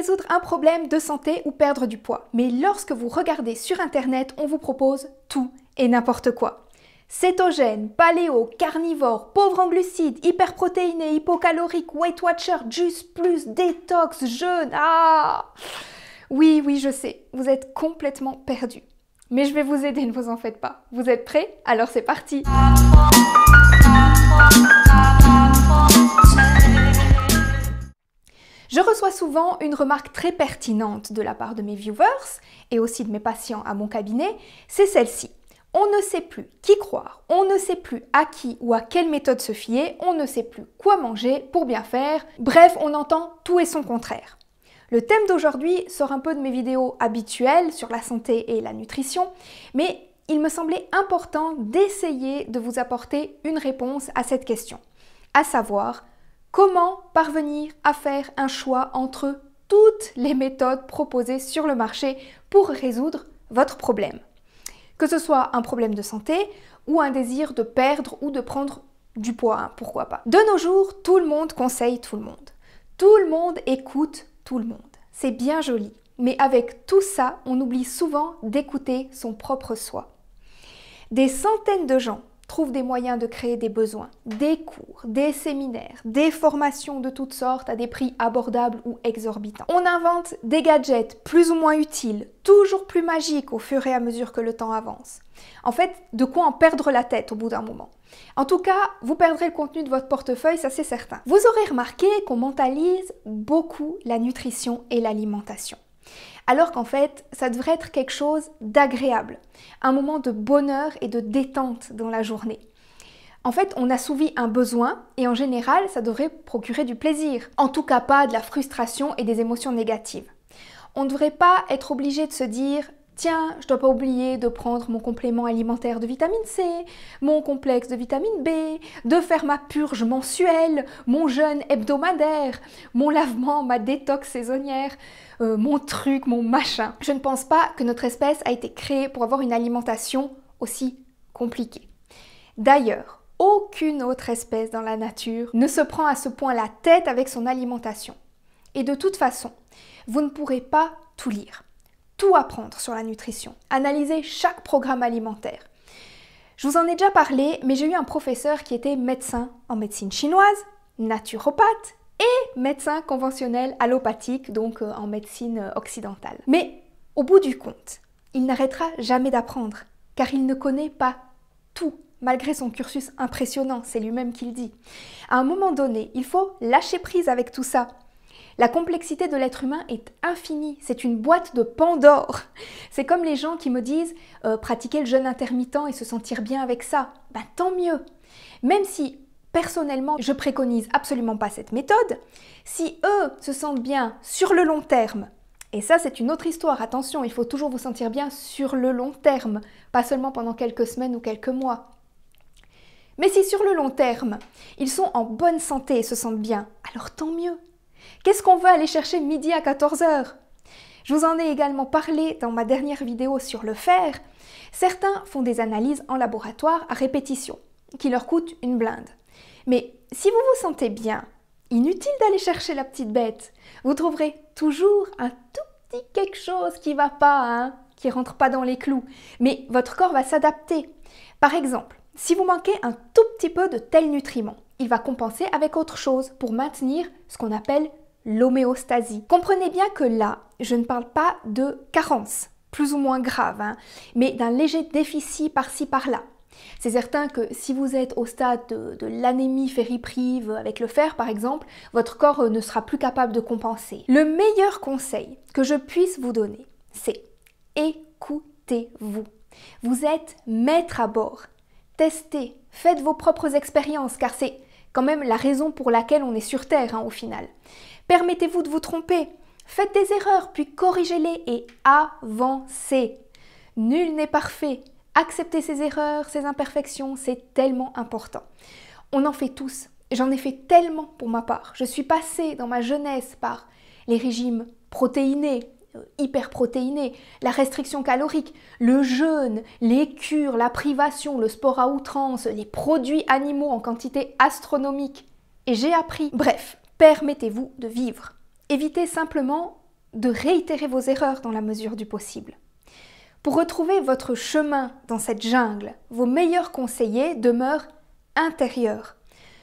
résoudre un problème de santé ou perdre du poids. Mais lorsque vous regardez sur internet, on vous propose tout et n'importe quoi. Cétogène, paléo, carnivore, pauvre en glucides, hyperprotéiné, hypocalorique, Weight Watcher, Juice Plus, détox, jeûne. Ah! Oui, je sais, vous êtes complètement perdu. Mais je vais vous aider, ne vous en faites pas. Vous êtes prêts? Alors c'est parti! Je reçois souvent une remarque très pertinente de la part de mes viewers et aussi de mes patients à mon cabinet, c'est celle-ci. On ne sait plus qui croire, on ne sait plus à qui ou à quelle méthode se fier, on ne sait plus quoi manger pour bien faire, bref, on entend tout et son contraire. Le thème d'aujourd'hui sort un peu de mes vidéos habituelles sur la santé et la nutrition, mais il me semblait important d'essayer de vous apporter une réponse à cette question, à savoir comment parvenir à faire un choix entre toutes les méthodes proposées sur le marché pour résoudre votre problème. Que ce soit un problème de santé ou un désir de perdre ou de prendre du poids, pourquoi pas. De nos jours, tout le monde conseille tout le monde. Tout le monde écoute tout le monde. C'est bien joli, mais avec tout ça, on oublie souvent d'écouter son propre soi. Des centaines de gens trouvent des moyens de créer des besoins, des cours, des séminaires, des formations de toutes sortes à des prix abordables ou exorbitants. On invente des gadgets plus ou moins utiles, toujours plus magiques au fur et à mesure que le temps avance. En fait, de quoi en perdre la tête au bout d'un moment. En tout cas, vous perdrez le contenu de votre portefeuille, ça c'est certain. Vous aurez remarqué qu'on mentalise beaucoup la nutrition et l'alimentation. Alors qu'en fait, ça devrait être quelque chose d'agréable, un moment de bonheur et de détente dans la journée. En fait, on assouvit un besoin et en général, ça devrait procurer du plaisir. En tout cas, pas de la frustration et des émotions négatives. On ne devrait pas être obligé de se dire « Tiens, je dois pas oublier de prendre mon complément alimentaire de vitamine C, mon complexe de vitamine B, de faire ma purge mensuelle, mon jeûne hebdomadaire, mon lavement, ma détox saisonnière, mon truc, mon machin. » Je ne pense pas que notre espèce a été créée pour avoir une alimentation aussi compliquée. D'ailleurs, aucune autre espèce dans la nature ne se prend à ce point la tête avec son alimentation. Et de toute façon, vous ne pourrez pas tout lire. Tout apprendre sur la nutrition, analyser chaque programme alimentaire. Je vous en ai déjà parlé, mais j'ai eu un professeur qui était médecin en médecine chinoise, naturopathe et médecin conventionnel allopathique, donc en médecine occidentale. Mais au bout du compte, il n'arrêtera jamais d'apprendre, car il ne connaît pas tout, malgré son cursus impressionnant, c'est lui-même qui le dit. À un moment donné, il faut lâcher prise avec tout ça. La complexité de l'être humain est infinie, c'est une boîte de Pandore. C'est comme les gens qui me disent pratiquer le jeûne intermittent et se sentir bien avec ça. Ben, tant mieux. Même si personnellement je préconise absolument pas cette méthode, si eux se sentent bien sur le long terme, et ça c'est une autre histoire, attention, il faut toujours vous sentir bien sur le long terme, pas seulement pendant quelques semaines ou quelques mois. Mais si sur le long terme, ils sont en bonne santé et se sentent bien, alors tant mieux. Qu'est-ce qu'on veut aller chercher midi à 14 h? Je vous en ai également parlé dans ma dernière vidéo sur le fer. Certains font des analyses en laboratoire à répétition, qui leur coûtent une blinde. Mais si vous vous sentez bien, inutile d'aller chercher la petite bête. Vous trouverez toujours un tout petit quelque chose qui va pas, qui rentre pas dans les clous. Mais votre corps va s'adapter. Par exemple, si vous manquez un tout petit peu de tel nutriment, il va compenser avec autre chose pour maintenir ce qu'on appelle l'homéostasie. Comprenez bien que là, je ne parle pas de carence, plus ou moins grave, mais d'un léger déficit par-ci par-là. C'est certain que si vous êtes au stade de l'anémie ferriprive avec le fer par exemple, votre corps ne sera plus capable de compenser. Le meilleur conseil que je puisse vous donner, c'est écoutez-vous. Vous êtes maître à bord. Testez, faites vos propres expériences car c'est quand même la raison pour laquelle on est sur Terre au final. Permettez-vous de vous tromper, faites des erreurs puis corrigez-les et avancez. Nul n'est parfait. Accepter ses erreurs, ses imperfections, c'est tellement important. On en fait tous. J'en ai fait tellement pour ma part. Je suis passée dans ma jeunesse par les régimes protéinés, hyperprotéinés, la restriction calorique, le jeûne, les cures, la privation, le sport à outrance, les produits animaux en quantité astronomique. Et j'ai appris. Bref, permettez-vous de vivre. Évitez simplement de réitérer vos erreurs dans la mesure du possible. Pour retrouver votre chemin dans cette jungle, vos meilleurs conseillers demeurent intérieurs.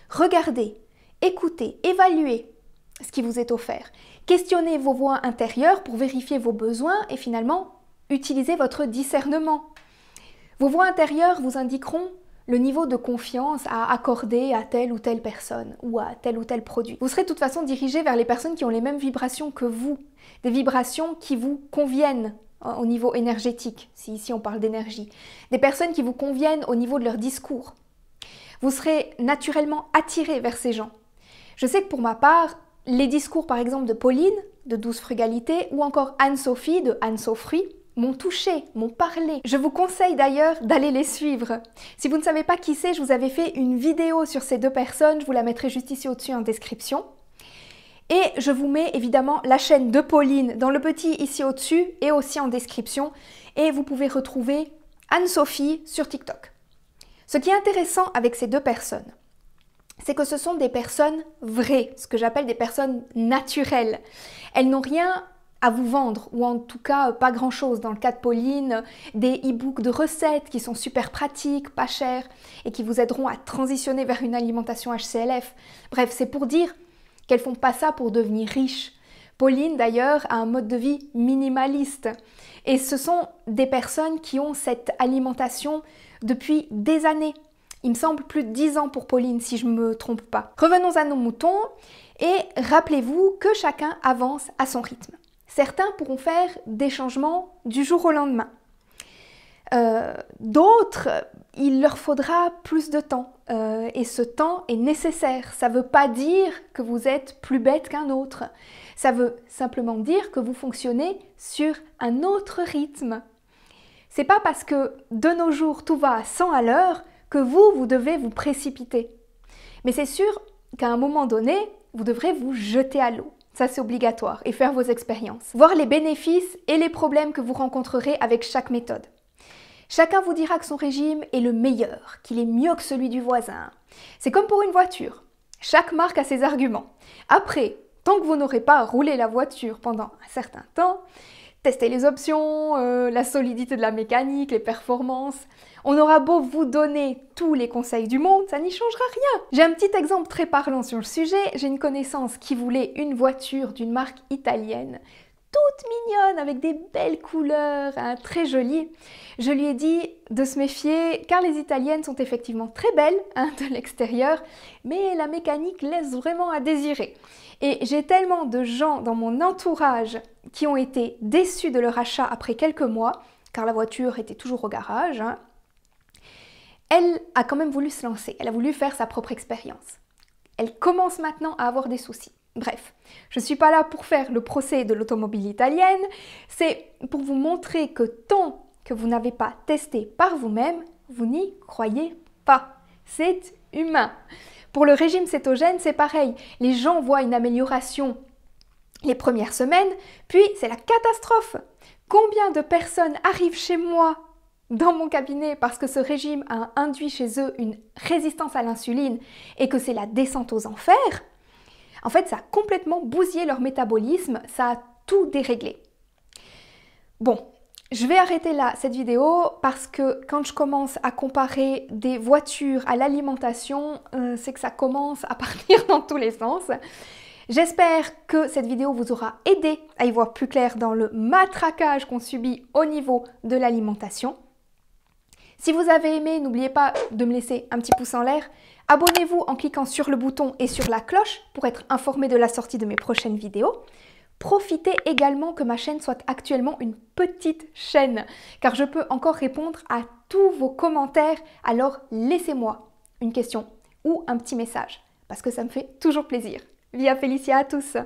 Regardez, écoutez, évaluez ce qui vous est offert. Questionnez vos voix intérieures pour vérifier vos besoins et finalement, utilisez votre discernement. Vos voix intérieures vous indiqueront le niveau de confiance à accorder à telle ou telle personne ou à tel ou tel produit. Vous serez de toute façon dirigé vers les personnes qui ont les mêmes vibrations que vous, des vibrations qui vous conviennent au niveau énergétique, si ici on parle d'énergie, des personnes qui vous conviennent au niveau de leur discours. Vous serez naturellement attiré vers ces gens. Je sais que pour ma part, les discours par exemple de Pauline, de Douce Frugalité, ou encore Anne-Sophie, de Anne-Sophie, m'ont touché, m'ont parlé. Je vous conseille d'ailleurs d'aller les suivre. Si vous ne savez pas qui c'est, je vous avais fait une vidéo sur ces deux personnes, je vous la mettrai juste ici au-dessus en description. Et je vous mets évidemment la chaîne de Pauline dans le petit ici au-dessus et aussi en description. Et vous pouvez retrouver Anne-Sophie sur TikTok. Ce qui est intéressant avec ces deux personnes, c'est que ce sont des personnes vraies, ce que j'appelle des personnes naturelles. Elles n'ont rien à vous vendre, ou en tout cas pas grand-chose. Dans le cas de Pauline, des e-books de recettes qui sont super pratiques, pas chers, et qui vous aideront à transitionner vers une alimentation HCLF. Bref, c'est pour dire qu'elles font pas ça pour devenir riches. Pauline, d'ailleurs, a un mode de vie minimaliste. Et ce sont des personnes qui ont cette alimentation depuis des années. Il me semble plus de 10 ans pour Pauline, si je ne me trompe pas. Revenons à nos moutons et rappelez-vous que chacun avance à son rythme. Certains pourront faire des changements du jour au lendemain. D'autres, il leur faudra plus de temps. Et ce temps est nécessaire. Ça ne veut pas dire que vous êtes plus bête qu'un autre. Ça veut simplement dire que vous fonctionnez sur un autre rythme. C'est pas parce que de nos jours tout va à 100 à l'heure que vous devez vous précipiter. Mais c'est sûr qu'à un moment donné, vous devrez vous jeter à l'eau. Ça, c'est obligatoire, et faire vos expériences. Voir les bénéfices et les problèmes que vous rencontrerez avec chaque méthode. Chacun vous dira que son régime est le meilleur, qu'il est mieux que celui du voisin. C'est comme pour une voiture. Chaque marque a ses arguments. Après, tant que vous n'aurez pas roulé la voiture pendant un certain temps, testez les options, la solidité de la mécanique, les performances. On aura beau vous donner tous les conseils du monde, ça n'y changera rien. J'ai un petit exemple très parlant sur le sujet. J'ai une connaissance qui voulait une voiture d'une marque italienne, toute mignonne, avec des belles couleurs, très jolie. Je lui ai dit de se méfier, car les italiennes sont effectivement très belles de l'extérieur, mais la mécanique laisse vraiment à désirer. Et j'ai tellement de gens dans mon entourage qui ont été déçus de leur achat après quelques mois, car la voiture était toujours au garage. Elle a quand même voulu se lancer, elle a voulu faire sa propre expérience. Elle commence maintenant à avoir des soucis. Bref, je ne suis pas là pour faire le procès de l'automobile italienne, c'est pour vous montrer que tant que vous n'avez pas testé par vous-même, vous n'y croyez pas. C'est humain. Pour le régime cétogène, c'est pareil. Les gens voient une amélioration les premières semaines, puis c'est la catastrophe. Combien de personnes arrivent chez moi, dans mon cabinet, parce que ce régime a induit chez eux une résistance à l'insuline et que c'est la descente aux enfers? En fait, ça a complètement bousillé leur métabolisme, ça a tout déréglé. Bon, je vais arrêter là cette vidéo parce que quand je commence à comparer des voitures à l'alimentation, c'est que ça commence à partir dans tous les sens. J'espère que cette vidéo vous aura aidé à y voir plus clair dans le matraquage qu'on subit au niveau de l'alimentation. Si vous avez aimé, n'oubliez pas de me laisser un petit pouce en l'air. Abonnez-vous en cliquant sur le bouton et sur la cloche pour être informé de la sortie de mes prochaines vidéos. Profitez également que ma chaîne soit actuellement une petite chaîne, car je peux encore répondre à tous vos commentaires, alors laissez-moi une question ou un petit message, parce que ça me fait toujours plaisir. Via Felicia à tous!